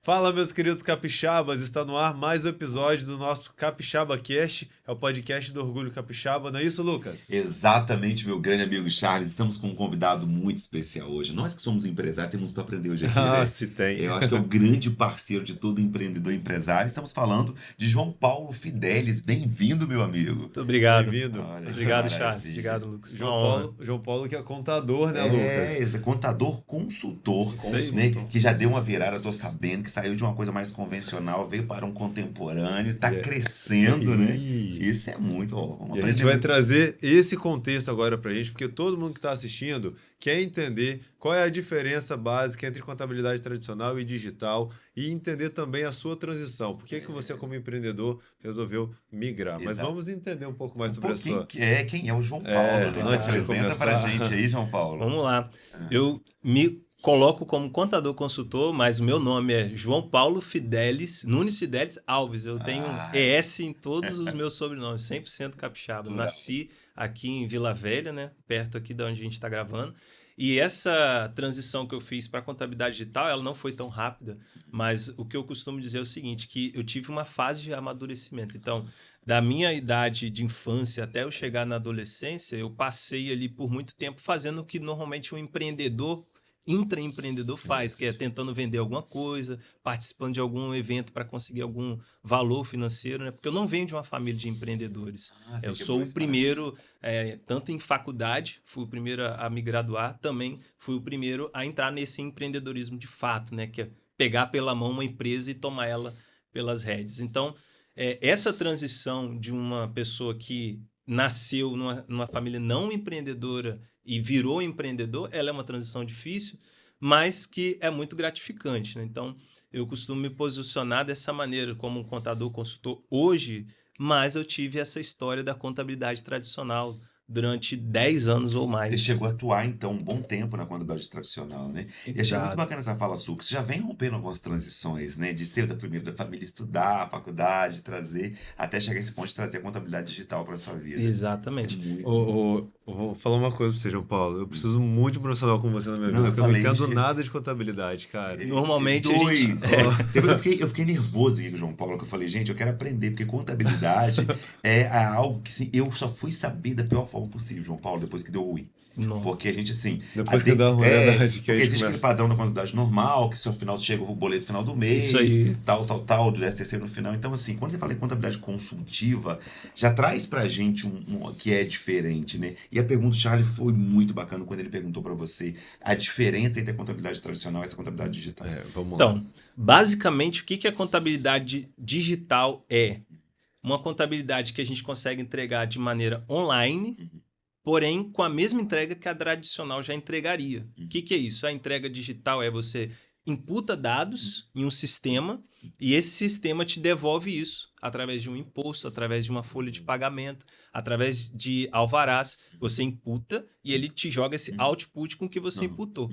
Fala, meus queridos capixabas, está no ar mais um episódio do nosso Capixaba Cast, é o podcast do Orgulho Capixaba, não é isso, Lucas? Exatamente, meu grande amigo Charles. Estamos com um convidado muito especial hoje. Nós que somos empresários temos para aprender hoje aqui, né? Se tem. Eu acho que é o grande parceiro de todo empreendedor e empresário. Estamos falando de João Paulo Fidelis. Bem-vindo, meu amigo. Muito obrigado. Bem-vindo. Olha, Obrigado, que Charles. maravilha. Obrigado, Lucas. João Paulo que é contador, né, Lucas? Esse é contador consultor, Isso aí. né? Que já deu uma virada, tô sabendo, que saiu de uma coisa mais convencional, veio para um contemporâneo, tá crescendo, Isso né? aí. Isso é muito bom. Vamos E a gente aprender vai muito. trazer esse contexto agora pra gente, porque todo mundo que está assistindo quer entender qual é a diferença básica entre contabilidade tradicional e digital e entender também a sua transição. Por que que você, como empreendedor, resolveu migrar? Mas Exato. vamos entender um pouco mais Um sobre a pouquinho sua... quem é o João Paulo, né? Você antes de apresenta pra começar. gente aí, João Paulo. Vamos lá. Eu me coloco como contador consultor, mas o meu nome é João Paulo Fidelis, Nunes Fidelis Alves. Eu tenho ES em todos os meus sobrenomes, 100% capixaba. Plural. Nasci aqui em Vila Velha, né? Perto aqui de onde a gente está gravando. E essa transição que eu fiz para a contabilidade digital, ela não foi tão rápida, mas o que eu costumo dizer é o seguinte, que eu tive uma fase de amadurecimento. Então, da minha idade de infância até eu chegar na adolescência, eu passei ali por muito tempo fazendo o que normalmente um empreendedor, intraempreendedor faz, que é tentando vender alguma coisa, participando de algum evento para conseguir algum valor financeiro, né? Porque eu não venho de uma família de empreendedores. Você Eu quebrou sou o esse primeiro, tanto em faculdade, fui o primeiro a me graduar, também fui o primeiro a entrar nesse empreendedorismo de fato, né? Que é pegar pela mão uma empresa e tomar ela pelas rédeas. Então, essa transição de uma pessoa que nasceu numa família não empreendedora e virou empreendedor, ela é uma transição difícil, mas que é muito gratificante, né? Então, eu costumo me posicionar dessa maneira como um contador consultor hoje, mas eu tive essa história da contabilidade tradicional durante 10 anos ou mais. Você chegou a atuar, então, um bom tempo na contabilidade tradicional, né? E achei muito Exato. bacana essa fala sua, que você já vem rompendo algumas transições, né? De ser da família estudar, a faculdade, trazer, até chegar a esse ponto de trazer a contabilidade digital para sua vida. Exatamente. Isso é muito... Vou falar uma coisa pra você, João Paulo. Eu preciso muito de um profissional como você na minha Não, vida, eu porque eu não falei, entendo gente. nada de contabilidade, cara. Normalmente a Dois. gente... Eu fiquei nervoso aqui com o João Paulo, que eu falei, gente, eu quero aprender, porque contabilidade é algo que assim, eu só fui saber da pior forma possível, João Paulo, depois que deu ruim. Não. Porque a gente, assim... Depois que dá uma verdade, que porque a gente existe aquele começa. padrão da contabilidade normal, que se ao final chega o boleto no final do mês, Isso aí. tal, do STC no final. Então, assim, quando você fala em contabilidade consultiva, já traz pra gente um que é diferente, né? E a pergunta do Charlie foi muito bacana quando ele perguntou pra você a diferença entre a contabilidade tradicional e essa contabilidade digital. Vamos lá. Então, basicamente, o que a contabilidade digital é? Uma contabilidade que a gente consegue entregar de maneira online, porém com a mesma entrega que a tradicional já entregaria. O que é isso? A entrega digital é você imputa dados em um sistema e esse sistema te devolve isso através de um imposto, através de uma folha de pagamento, através de alvarás. Você imputa e ele te joga esse output com o que você imputou.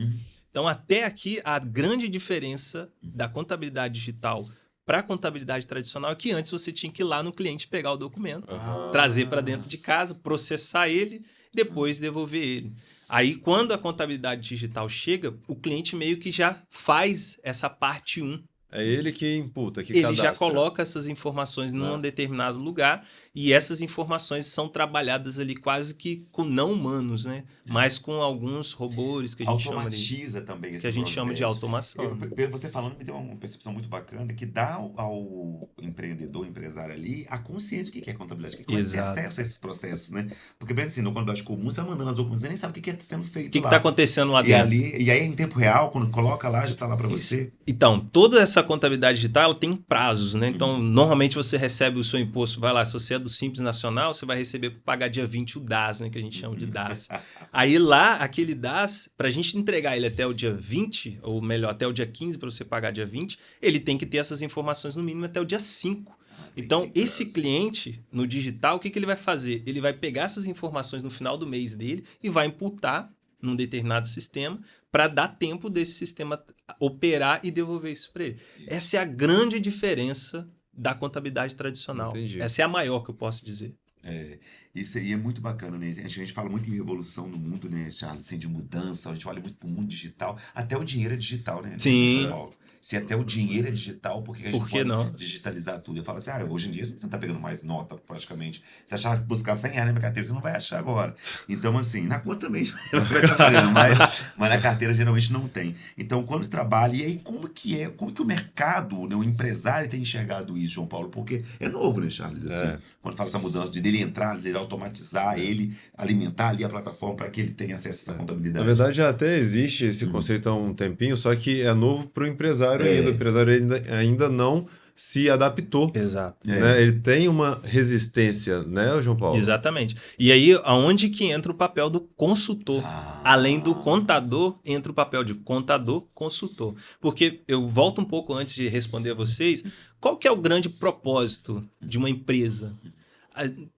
Então, até aqui, a grande diferença da contabilidade digital para a contabilidade tradicional é que antes você tinha que ir lá no cliente pegar o documento, trazer para dentro de casa, processar ele, depois devolver ele. Aí, quando a contabilidade digital chega, o cliente meio que já faz essa parte 1. É ele que imputa, que Ele cadastra. já coloca essas informações num determinado lugar e essas informações são trabalhadas ali quase que com não humanos, né? Mas com alguns robôs que a gente chama de... Automatiza também esse que a gente chama de processo. automação. Você falando me deu uma percepção muito bacana que dá ao empreendedor, empresário ali, a consciência do que é contabilidade, que começa a ter Exato. acesso a esses processos, né? Porque, bem assim, no contabilidade comum, você vai mandando as documentos, você nem sabe o que está sendo feito O que lá. está acontecendo lá E dentro? e aí, em tempo real, quando coloca lá, já está lá para Isso. você. Então, toda essa contabilidade digital ela tem prazos, né? Então, normalmente você recebe o seu imposto, vai lá, se você é do Simples Nacional, você vai receber para pagar dia 20 o DAS, né? Que a gente chama de DAS. Aí lá, aquele DAS, para a gente entregar ele até o dia 20, ou melhor, até o dia 15 para você pagar dia 20, ele tem que ter essas informações no mínimo até o dia 5. Então, esse cliente, no digital, o que ele vai fazer? Ele vai pegar essas informações no final do mês dele e vai imputar num determinado sistema para dar tempo desse sistema operar e devolver isso para ele. Essa é a grande diferença da contabilidade tradicional. Entendi. Essa é a maior que eu posso dizer. Isso aí é muito bacana, né? A gente fala muito em revolução no mundo, né, Charles? Assim, de mudança, a gente olha muito pro mundo digital. Até o dinheiro é digital, né, João Sim, Paulo? Se até o dinheiro é digital, por que a gente por não que pode não? digitalizar tudo? Eu falo assim, hoje em dia você não tá pegando mais nota, praticamente. Se achar buscar 100 reais na minha carteira, você não vai achar agora. Então, assim, na conta também vai estar pagando, mas na carteira geralmente não tem. Então, quando trabalha, e aí como que o mercado, né, o empresário tem enxergado isso, João Paulo? Porque é novo, né, Charles? Assim, É, quando fala essa mudança de dele entrar, dele automatizar, é. ele alimentar ali a plataforma para que ele tenha acesso a essa Na contabilidade. verdade, já até existe esse Uhum. conceito há um tempinho, só que é novo para o empresário ainda. O É, empresário ainda não se adaptou, Exato. né? é. Ele tem uma resistência, né, João Paulo? Exatamente. E aí, aonde que entra o papel do consultor? Além do Ah, contador, entra o papel de contador, consultor. Porque eu volto um pouco antes de responder a vocês, qual que é o grande propósito de uma empresa?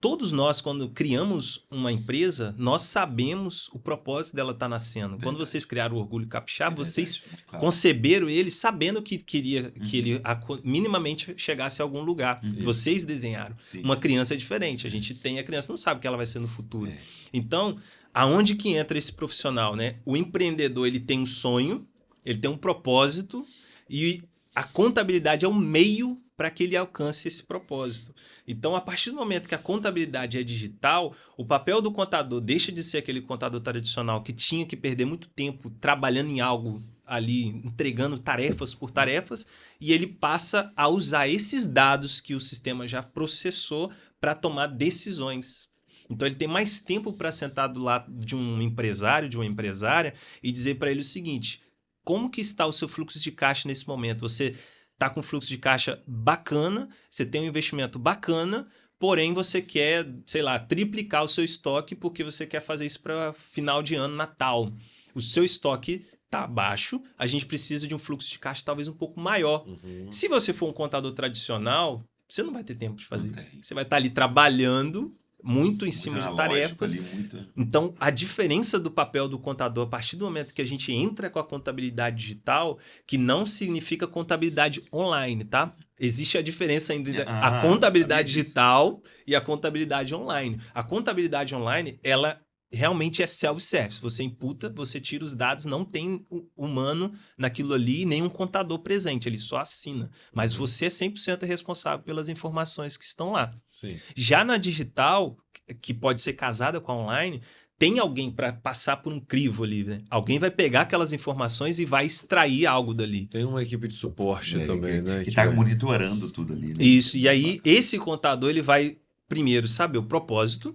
Todos nós, quando criamos uma empresa, nós sabemos o propósito dela estar nascendo. Quando vocês verdade. criaram o Orgulho Capixaba, É vocês verdade, muito claro. conceberam ele sabendo que queria que Uhum. ele minimamente chegasse a algum lugar. Uhum. Isso. Vocês desenharam. Sim, Uma sim. criança é diferente. A gente tem a criança, não sabe o que ela vai ser no futuro. É. Então, aonde que entra esse profissional, né? O empreendedor, ele tem um sonho, ele tem um propósito e a contabilidade é o meio para que ele alcance esse propósito. Então, a partir do momento que a contabilidade é digital, o papel do contador deixa de ser aquele contador tradicional que tinha que perder muito tempo trabalhando em algo ali, entregando tarefas por tarefas, e ele passa a usar esses dados que o sistema já processou para tomar decisões. Então, ele tem mais tempo para sentar do lado de um empresário, de uma empresária, e dizer para ele o seguinte: como que está o seu fluxo de caixa nesse momento? Você está com um fluxo de caixa bacana, você tem um investimento bacana, porém você quer, sei lá, triplicar o seu estoque porque você quer fazer isso para final de ano, Natal. O seu estoque está baixo, a gente precisa de um fluxo de caixa talvez um pouco maior. Uhum. Se você for um contador tradicional, você não vai ter tempo de fazer Não isso. tem. Você vai estar ali trabalhando muito em Muito cima de analógico tarefas. ali, muito. Então, a diferença do papel do contador, a partir do momento que a gente entra com a contabilidade digital, que não significa contabilidade online, tá? Existe a diferença ainda a Não sabia contabilidade disso. digital e a contabilidade online. A contabilidade online, ela realmente é self-service. Você imputa, você tira os dados, não tem humano naquilo ali, nem um contador presente, ele só assina. Mas Uhum. você é 100% responsável pelas informações que estão lá. Sim. Já na digital, que pode ser casada com a online, tem alguém para passar por um crivo ali, né? Alguém vai pegar aquelas informações e vai extrair algo dali. Tem uma equipe de suporte É, também, né? que Que tá vai... monitorando tudo ali, né? Isso, e aí Bacana. esse contador ele vai primeiro saber o propósito,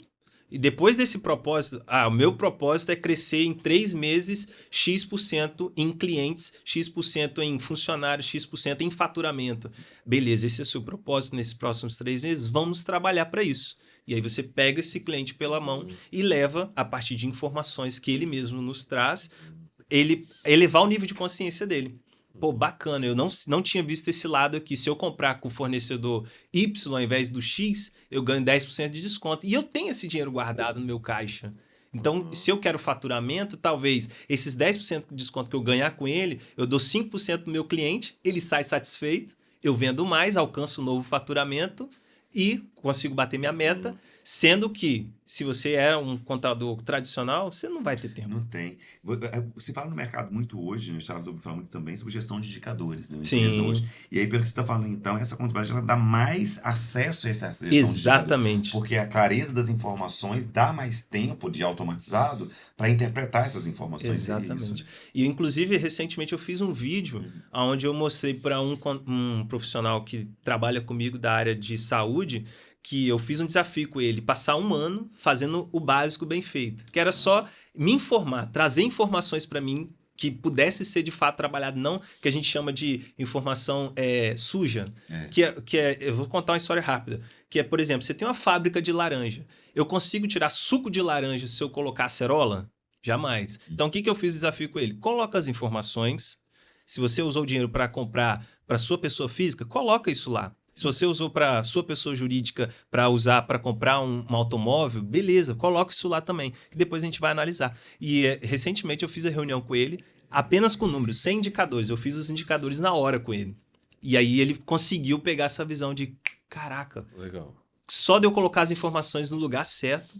e depois desse propósito, o meu propósito é crescer em 3 meses X% em clientes, X% em funcionários, X% em faturamento. Beleza, esse é o seu propósito nesses próximos 3 meses, vamos trabalhar para isso. E aí você pega esse cliente pela mão e leva, a partir de informações que ele mesmo nos traz, ele elevar o nível de consciência dele. Pô, bacana, eu não tinha visto esse lado aqui. Se eu comprar com o fornecedor Y ao invés do X, eu ganho 10% de desconto. E eu tenho esse dinheiro guardado no meu caixa. Então, se eu quero faturamento, talvez esses 10% de desconto que eu ganhar com ele, eu dou 5% no meu cliente, ele sai satisfeito, eu vendo mais, alcanço um novo faturamento e consigo bater minha meta. Sendo que, se você é um contador tradicional, você não vai ter tempo. Não tem. Você fala no mercado muito hoje, né? Charles fala muito também sobre gestão de indicadores, né? Uma empresa Sim, hoje. E aí, pelo que você está falando, então, essa contabilidade ela dá mais acesso a essa gestão de indicadores. exatamente. Porque a clareza das informações dá mais tempo de automatizado para interpretar essas informações. Exatamente. É isso, né? E, inclusive, recentemente eu fiz um vídeo onde eu mostrei para um profissional que trabalha comigo da área de saúde que eu fiz um desafio com ele, passar 1 ano fazendo o básico bem feito. Que era só me informar, trazer informações para mim que pudesse ser de fato trabalhado, não que a gente chama de informação suja. Eu vou contar uma história rápida. Que é, por exemplo, você tem uma fábrica de laranja. Eu consigo tirar suco de laranja se eu colocar acerola? Jamais. Então, o que eu fiz o desafio com ele? Coloca as informações. Se você usou o dinheiro para comprar para sua pessoa física, coloca isso lá. Se você usou para sua pessoa jurídica para usar para comprar um automóvel, beleza, coloca isso lá também, que depois a gente vai analisar. E recentemente eu fiz a reunião com ele, apenas com números, sem indicadores. Eu fiz os indicadores na hora com ele. E aí ele conseguiu pegar essa visão de, caraca, Legal. só de eu colocar as informações no lugar certo,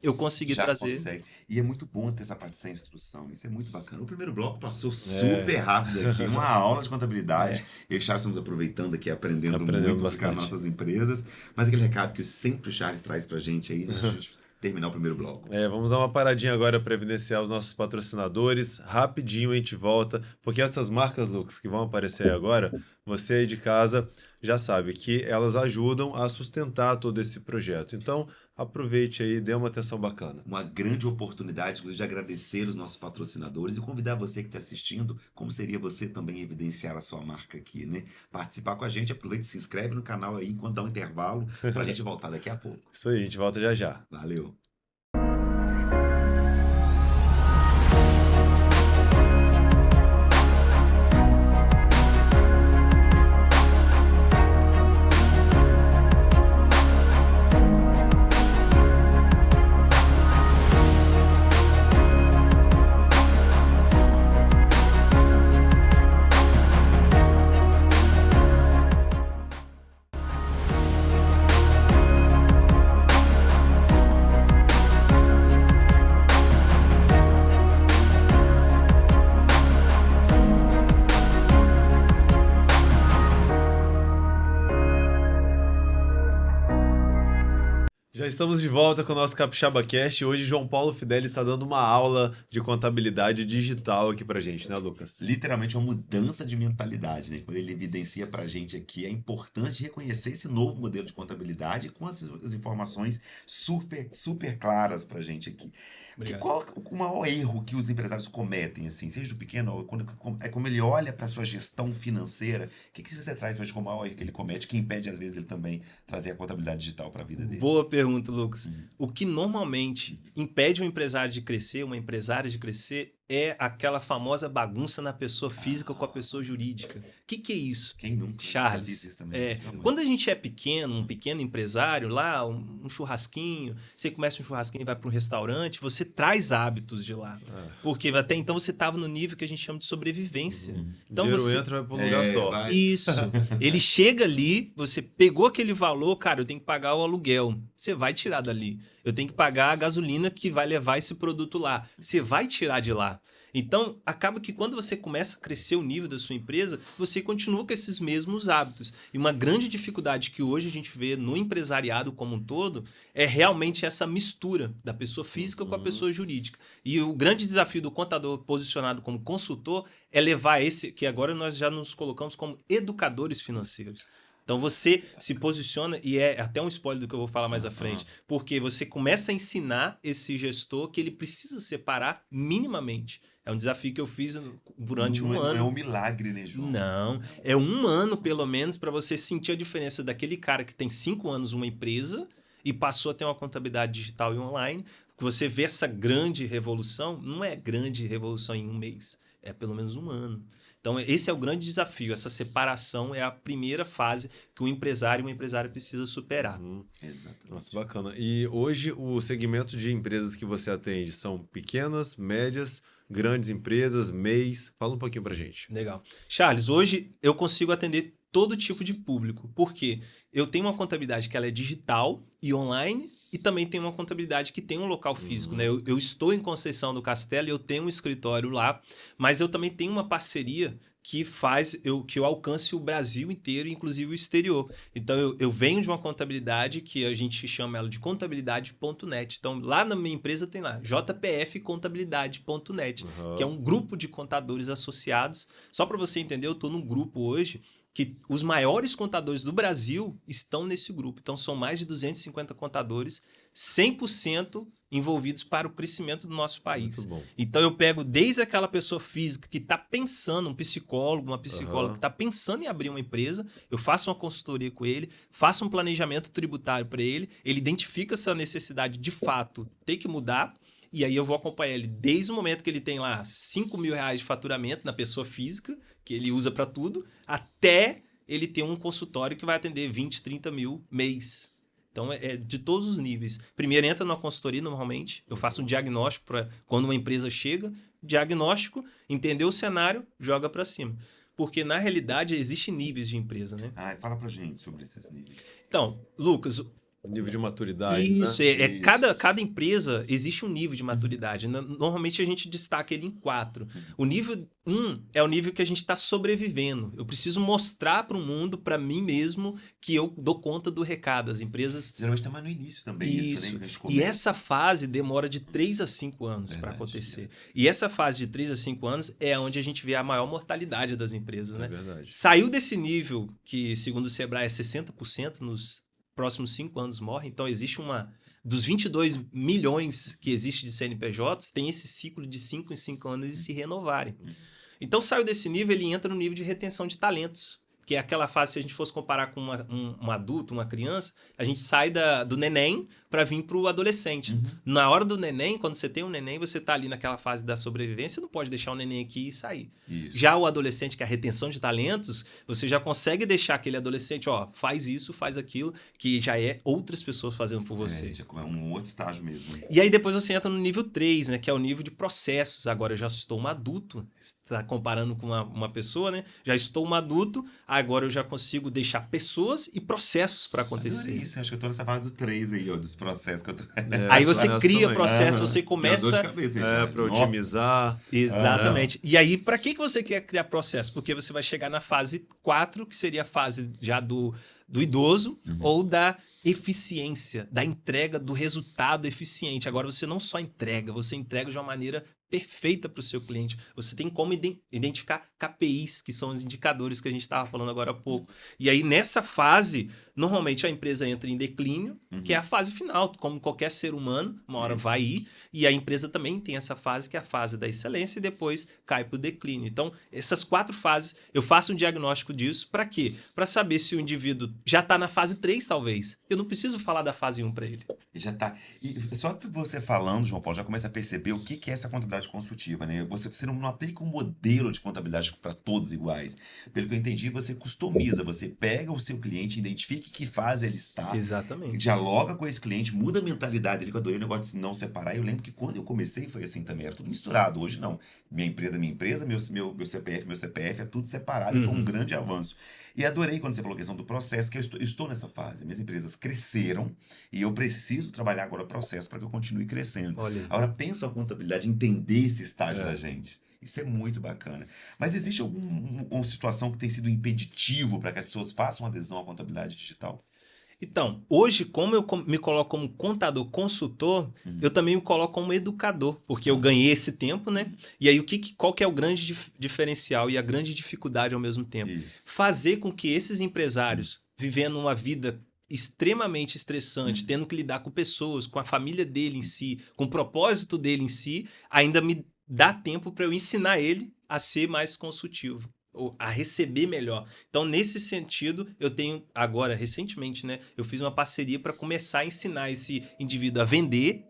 eu consegui Já trazer. consegue. E é muito bom ter essa parte sem instrução. Isso é muito bacana. O primeiro bloco passou super rápido aqui, uma aula de contabilidade. Eu e o Charles estamos aproveitando aqui, aprendendo muito bastante. com as nossas empresas. Mas aquele recado que sempre o Charles traz pra gente aí, a gente terminar o primeiro bloco. Vamos dar uma paradinha agora para evidenciar os nossos patrocinadores. Rapidinho a gente volta, porque essas marcas, Lucas, que vão aparecer aí agora, você aí de casa já sabe que elas ajudam a sustentar todo esse projeto. Então, aproveite aí, dê uma atenção bacana. Uma grande oportunidade, inclusive, de agradecer os nossos patrocinadores e convidar você que está assistindo, como seria você também evidenciar a sua marca aqui, né? Participar com a gente, aproveite, se inscreve no canal aí enquanto dá um intervalo, para a gente voltar daqui a pouco. Isso aí, a gente volta já já. Valeu! Já estamos de volta com o nosso Capixaba Cast. Hoje, João Paulo Fidelis está dando uma aula de contabilidade digital aqui pra gente, né, Lucas? Literalmente uma mudança de mentalidade, né? Quando ele evidencia pra gente aqui, é importante reconhecer esse novo modelo de contabilidade com as informações super claras pra gente aqui. Qual o maior erro que os empresários cometem, assim, seja do pequeno, como ele olha para sua gestão financeira, o que você traz pra gente como o maior erro que ele comete, que impede, às vezes, ele também trazer a contabilidade digital para a vida dele? Boa pergunta, Lucas. O que normalmente impede um empresário de crescer, uma empresária de crescer, é aquela famosa bagunça na pessoa física com a pessoa jurídica. O que é isso? Quem nunca? Charles. Já fiz isso também. Quando a gente é pequeno, um pequeno empresário, lá, um churrasquinho, você começa um churrasquinho e vai para um restaurante, você traz hábitos de lá. Porque até então você estava no nível que a gente chama de sobrevivência. Então Dinheiro você entra e vai para um lugar só. Vai. Isso. Ele chega ali, você pegou aquele valor, cara, eu tenho que pagar o aluguel. Você vai tirar dali. Eu tenho que pagar a gasolina que vai levar esse produto lá. Você vai tirar de lá. Então, acaba que quando você começa a crescer o nível da sua empresa, você continua com esses mesmos hábitos. E uma grande dificuldade que hoje a gente vê no empresariado como um todo é realmente essa mistura da pessoa física com a pessoa jurídica. E o grande desafio do contador posicionado como consultor é levar esse, que agora nós já nos colocamos como educadores financeiros. Então você se posiciona, e é até um spoiler do que eu vou falar mais à frente, porque você começa a ensinar esse gestor que ele precisa separar minimamente. É um desafio que eu fiz durante um ano. Não é um milagre, né, João? Não, é um ano pelo menos para você sentir a diferença daquele cara que tem 5 anos uma empresa e passou a ter uma contabilidade digital e online. Que você vê essa grande revolução, não é grande revolução em um mês, é pelo menos um ano. Então, esse é o grande desafio. Essa separação é a primeira fase que um empresário e uma empresária precisa superar. Exatamente. Nossa, bacana. E hoje, o segmento de empresas que você atende são pequenas, médias, grandes empresas, MEIs? Fala um pouquinho pra gente. Legal. Charles, hoje eu consigo atender todo tipo de público. Por quê? Eu tenho uma contabilidade que ela é digital e online, e também tem uma contabilidade que tem um local físico, né? Eu estou em Conceição do Castelo e eu tenho um escritório lá, mas eu também tenho uma parceria que faz que eu alcance o Brasil inteiro, inclusive o exterior. Então, eu venho de uma contabilidade que a gente chama ela de contabilidade.net. Então, lá na minha empresa tem lá, jpfcontabilidade.net, que é um grupo de contadores associados. Só para você entender, eu estou num grupo hoje que os maiores contadores do Brasil estão nesse grupo. Então, são mais de 250 contadores, 100% envolvidos para o crescimento do nosso país. Muito bom. Então, eu pego desde aquela pessoa física que está pensando, um psicólogo, uma psicóloga que está pensando em abrir uma empresa, eu faço uma consultoria com ele, faço um planejamento tributário para ele, ele identifica se a necessidade de fato tem que mudar, e aí eu vou acompanhar ele desde o momento que ele tem lá R$5.000 de faturamento na pessoa física, que ele usa para tudo, até ele ter um consultório que vai atender 20, 30 mil mês. Então, é de todos os níveis. Primeiro entra numa consultoria, normalmente. Eu faço um diagnóstico para quando uma empresa chega. Diagnóstico, entender o cenário, joga para cima. Porque, na realidade, existem níveis de empresa, né? Fala pra gente sobre esses níveis. Então, Lucas, O nível de maturidade, Isso, né? Isso. cada empresa existe um nível de maturidade. Normalmente a gente destaca ele em 4. O nível 1 é o nível que a gente está sobrevivendo. Eu preciso mostrar para o mundo, para mim mesmo, que eu dou conta do recado. As empresas. Geralmente tá mais no início também isso, né? Que a gente E começa. essa fase demora de 3 a 5 anos para Verdade, acontecer. E essa fase de 3 a 5 anos é onde a gente vê a maior mortalidade das empresas, É né? verdade. Saiu desse nível, que segundo o Sebrae é 60% nos próximos 5 anos morre. Então existe uma... Dos 22 milhões que existe de CNPJs, tem esse ciclo de 5 em 5 anos de se renovarem. Então saiu desse nível, ele entra no nível de retenção de talentos. Que é aquela fase, se a gente fosse comparar com um adulto, uma criança, a gente sai do neném para vir para o adolescente. Na hora do neném, quando você tem um neném, você está ali naquela fase da sobrevivência, você não pode deixar o neném aqui e sair. Isso. Já o adolescente, que é a retenção de talentos, você já consegue deixar aquele adolescente, ó, faz isso, faz aquilo, que já é outras pessoas fazendo por você. Já é um outro estágio mesmo. E aí depois você entra no nível 3, né? Que é o nível de processos. Agora eu já estou um adulto, está comparando com uma pessoa, né? Já estou um adulto, agora eu já consigo deixar pessoas e processos para acontecer. Adorei isso, acho que eu tô nessa fase do 3 aí, ó, dos processos que eu tô... Aí você essa cria também. processo, você Já dor de começa... cabeça, já. Para Nossa. otimizar. Exatamente. E aí, para que você quer criar processo? Porque você vai chegar na fase 4, que seria a fase já do idoso, ou da eficiência, da entrega do resultado eficiente. Agora você não só entrega, você entrega de uma maneira perfeita para o seu cliente. Você tem como identificar KPIs, que são os indicadores que a gente estava falando agora há pouco. E aí, nessa fase, normalmente a empresa entra em declínio, que é a fase final, como qualquer ser humano, uma hora vai ir, e a empresa também tem essa fase, que é a fase da excelência, e depois cai para o declínio. Então, essas 4 fases, eu faço um diagnóstico disso, para quê? Para saber se o indivíduo já está na fase 3, talvez. Eu não preciso falar da fase 1 para ele. Já tá. E só que você falando, João Paulo, já começa a perceber o que é essa contabilidade consultiva, né? Você não aplica um modelo de contabilidade para todos iguais. Pelo que eu entendi, você customiza, você pega o seu cliente, identifica em que fase ele está, Exatamente. dialoga com esse cliente, muda a mentalidade dele, que eu adorei o negócio de não separar. Eu lembro que quando eu comecei foi assim também, era tudo misturado. Hoje não. Minha empresa, meu CPF, é tudo separado. E foi um grande avanço. E adorei quando você falou a questão do processo, que eu estou nessa fase. Minhas empresas cresceram e eu preciso trabalhar agora o processo para que eu continue crescendo. Olha. Agora, pensa a contabilidade, entender esse estágio da gente. Isso é muito bacana. Mas existe alguma situação que tem sido impeditivo para que as pessoas façam adesão à contabilidade digital? Então, hoje, como eu me coloco como contador consultor, eu também me coloco como educador, porque eu ganhei esse tempo, né? E aí, qual que é o grande diferencial e a grande dificuldade ao mesmo tempo? Isso. Fazer com que esses empresários, vivendo uma vida extremamente estressante, tendo que lidar com pessoas, com a família dele em si, com o propósito dele em si, ainda me dá tempo para eu ensinar ele a ser mais consultivo, ou a receber melhor. Então, nesse sentido, eu tenho agora, recentemente, né, eu fiz uma parceria para começar a ensinar esse indivíduo a vender.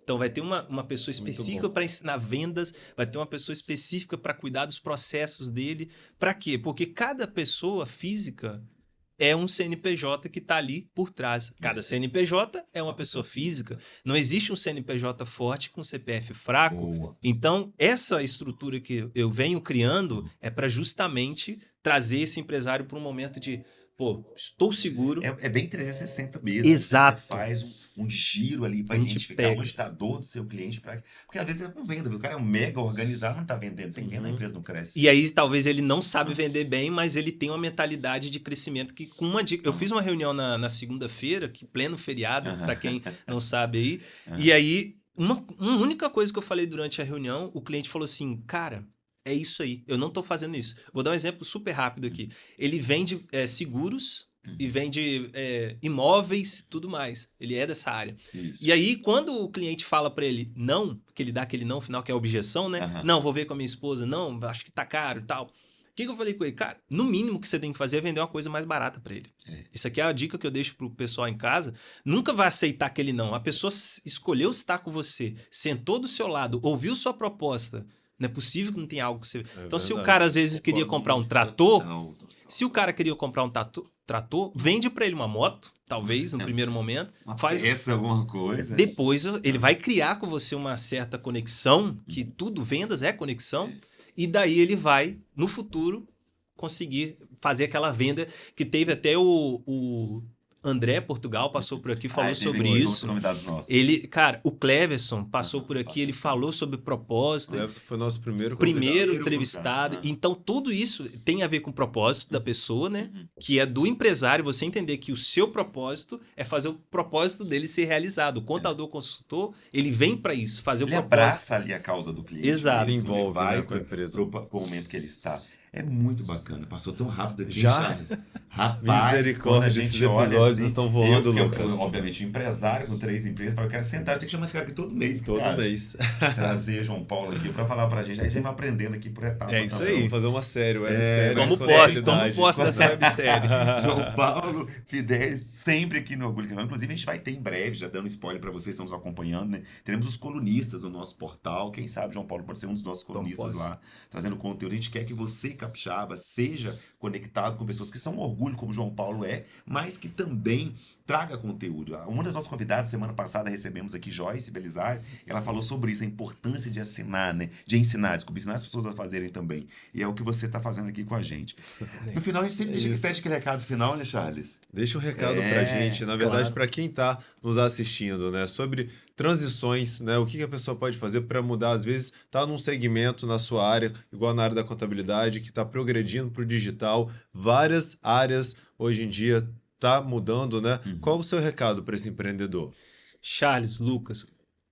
Então, vai ter uma pessoa específica para ensinar vendas, vai ter uma pessoa específica para cuidar dos processos dele. Para quê? Porque cada pessoa física é um CNPJ que está ali por trás. Cada CNPJ é uma pessoa física. Não existe um CNPJ forte com CPF fraco. Boa. Então, essa estrutura que eu venho criando é para justamente trazer esse empresário para um momento de, pô, estou seguro. É bem 360 mesmo. Exato. Você faz um giro ali para A gente identificar pega. onde está a dor do seu cliente. Porque às vezes é com venda, viu? O cara é um mega organizado, mas não está vendendo. Sem venda, a empresa não cresce. E aí, talvez ele não sabe vender bem, mas ele tem uma mentalidade de crescimento que, com uma dica... Eu fiz uma reunião na segunda-feira, que pleno feriado, para quem não sabe aí. E aí, uma única coisa que eu falei durante a reunião, o cliente falou assim, cara, é isso aí, eu não estou fazendo isso. Vou dar um exemplo super rápido aqui. Ele vende seguros e vende imóveis e tudo mais. Ele é dessa área. Isso. E aí, quando o cliente fala para ele não, que ele dá aquele não final, que é a objeção, né? Não, vou ver com a minha esposa, não, acho que tá caro e tal. O que eu falei com ele? Cara, no mínimo que você tem que fazer é vender uma coisa mais barata para ele. Isso aqui é a dica que eu deixo pro pessoal em casa. Nunca vai aceitar aquele não. A pessoa escolheu estar com você, sentou do seu lado, ouviu sua proposta. Não é possível que não tenha algo que você... Então, se o cara às vezes queria comprar um trator... Se o cara queria comprar um trator, vende para ele uma moto, talvez, no primeiro momento. Faz alguma coisa. Depois ele vai criar com você uma certa conexão, que tudo, vendas é conexão, e daí ele vai, no futuro, conseguir fazer aquela venda que teve até o André Portugal passou por aqui, falou teve sobre aqui isso. convidados nossos. Cara, o Cleverson passou por aqui, ele falou sobre propósito. O Everson foi nosso primeiro Primeiro convidado. entrevistado. Ah. Então, tudo isso tem a ver com o propósito da pessoa, né? Que é do empresário, você entender que o seu propósito é fazer o propósito dele ser realizado. O contador, consultor, ele vem para isso, fazer o Ele propósito. abraça ali a causa do cliente. Exato. Ele Envolve, vai né, com a empresa. pro momento que ele está. É muito bacana. Passou tão rápido aqui, Já? Charles. Rapaz, Misericórdia, quando a esses gente olha episódios assim, estão voando, eu, Lucas. obviamente, empresário com 3 empresas, eu quero sentar, eu tenho que chamar esse cara aqui todo mês. Todo mês. Trazer João Paulo aqui para falar pra gente. Aí a gente vai aprendendo aqui por etapa. É isso também. aí. Vamos fazer uma série, websérie. Tomo posse dessa websérie. João Paulo, Fidelis, sempre aqui no Orgulho Campeão. Inclusive, a gente vai ter em breve, já dando spoiler para vocês, estamos acompanhando, né? Teremos os colunistas no nosso portal. Quem sabe João Paulo pode ser um dos nossos colunistas lá, trazendo conteúdo. A gente quer que você, capixaba, seja conectado com pessoas que são um orgulho, como João Paulo é, mas que também traga conteúdo. Uma das nossas convidadas, semana passada, recebemos aqui Joyce Belisário, e ela falou sobre isso, a importância de assinar, né? De ensinar, desculpa, ensinar as pessoas a fazerem também. E é o que você está fazendo aqui com a gente. No final, a gente sempre pede aquele recado final, né, Charles? Deixa um recado pra gente, na verdade, claro. para quem tá nos assistindo, né? Sobre transições, né? O que a pessoa pode fazer para mudar? Às vezes tá num segmento na sua área, igual na área da contabilidade, que está progredindo para o digital. Várias áreas hoje em dia tá mudando, né? Qual o seu recado para esse empreendedor? Charles, Lucas,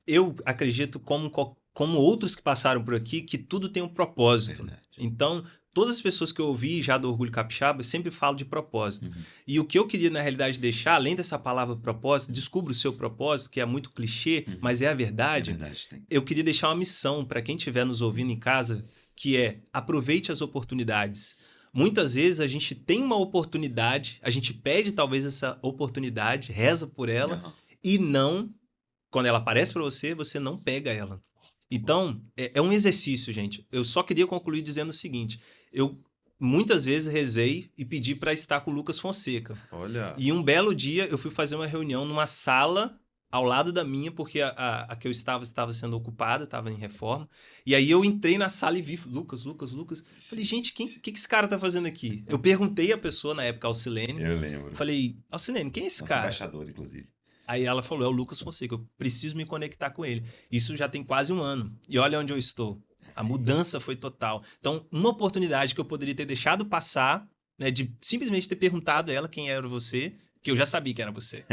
eu acredito como outros que passaram por aqui, que tudo tem um propósito. Verdade. Então, todas as pessoas que eu ouvi já do Orgulho Capixaba, eu sempre falo de propósito. E o que eu queria, na realidade, deixar, além dessa palavra propósito, descubra o seu propósito, que é muito clichê, mas é a verdade. É verdade, tem. Eu queria deixar uma missão para quem estiver nos ouvindo em casa, que é aproveite as oportunidades. Muitas vezes a gente tem uma oportunidade, a gente pede talvez essa oportunidade, reza por ela, e não, quando ela aparece para você, você não pega ela. Então, é um exercício, gente. Eu só queria concluir dizendo o seguinte, eu muitas vezes rezei e pedi para estar com o Lucas Fonseca. Olha. E um belo dia eu fui fazer uma reunião numa sala ao lado da minha, porque a que eu estava sendo ocupada, estava em reforma. E aí eu entrei na sala e vi Lucas. Falei, gente, o que esse cara tá fazendo aqui? Eu perguntei à pessoa, na época, Alcilene. Eu lembro. Falei, Alcilene, quem é esse Nosso cara? embaixador, inclusive. Aí ela falou, é o Lucas Fonseca, eu preciso me conectar com ele. Isso já tem quase um ano. E olha onde eu estou. A mudança foi total. Então, uma oportunidade que eu poderia ter deixado passar, né, de simplesmente ter perguntado a ela quem era você, que eu já sabia que era você.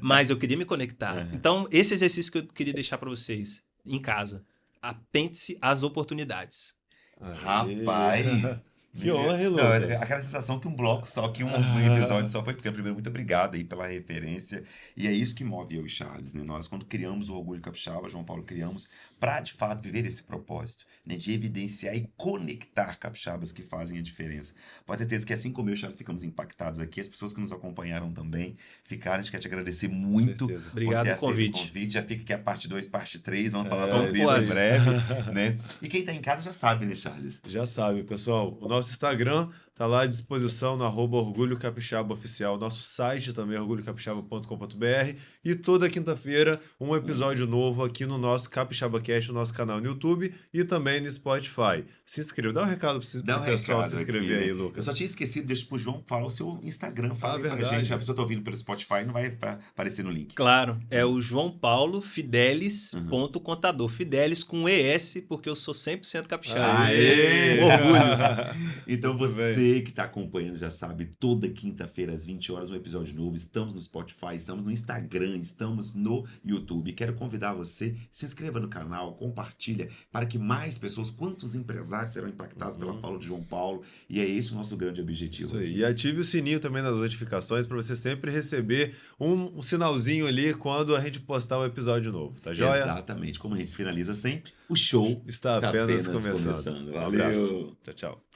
Mas eu queria me conectar. Então, esse exercício que eu queria deixar para vocês em casa. Atente-se às oportunidades. Rapaz! Que honra, hein, Não, Lucas? aquela sensação que um bloco só, que um episódio só foi pequeno. Primeiro, muito obrigado aí pela referência. E é isso que move eu e Charles, né? Nós, quando criamos o Orgulho Capixaba, João Paulo, criamos para, de fato, viver esse propósito, né? De evidenciar e conectar capixabas que fazem a diferença. Pode ter certeza que, assim como eu e Charles ficamos impactados aqui, as pessoas que nos acompanharam também ficaram. A gente quer te agradecer muito por Obrigado ter pelo aceito convite. o convite. Já fica aqui a parte 2, parte 3. Vamos falar vamos sobre isso lá. em breve, né? E quem tá em casa já sabe, né, Charles? Já sabe, pessoal. O nosso Instagram tá lá à disposição no @Orgulho Capixaba Oficial. Nosso site também é orgulhocapixaba.com.br. E toda quinta-feira, um episódio novo aqui no nosso Capixaba Cast, no nosso canal no YouTube e também no Spotify. Se inscreva. Dá um recado pro pessoal se inscrever aqui, aí, né? Lucas. Eu só tinha esquecido, deixa pro João falar o seu Instagram. Fala aí pra verdade. gente. A pessoa tá ouvindo pelo Spotify, não vai aparecer no link. Claro, é o João Paulo Fidelis.contador. Fidelis com ES, porque eu sou 100% capixaba. Aê! Orgulho! Então Muito você que tá acompanhando já sabe, toda quinta-feira às 20 horas um episódio novo. Estamos no Spotify, estamos no Instagram, estamos no YouTube. Quero convidar você, se inscreva no canal, compartilha para que mais pessoas, quantos empresários serão impactados pela fala de João Paulo. E é esse o nosso grande objetivo. Isso aí. E ative o sininho também nas notificações para você sempre receber um sinalzinho ali quando a gente postar um episódio novo, tá joia? Exatamente. Como a gente finaliza sempre, o show Está apenas começando. Valeu. Um abraço. Tchau, tchau.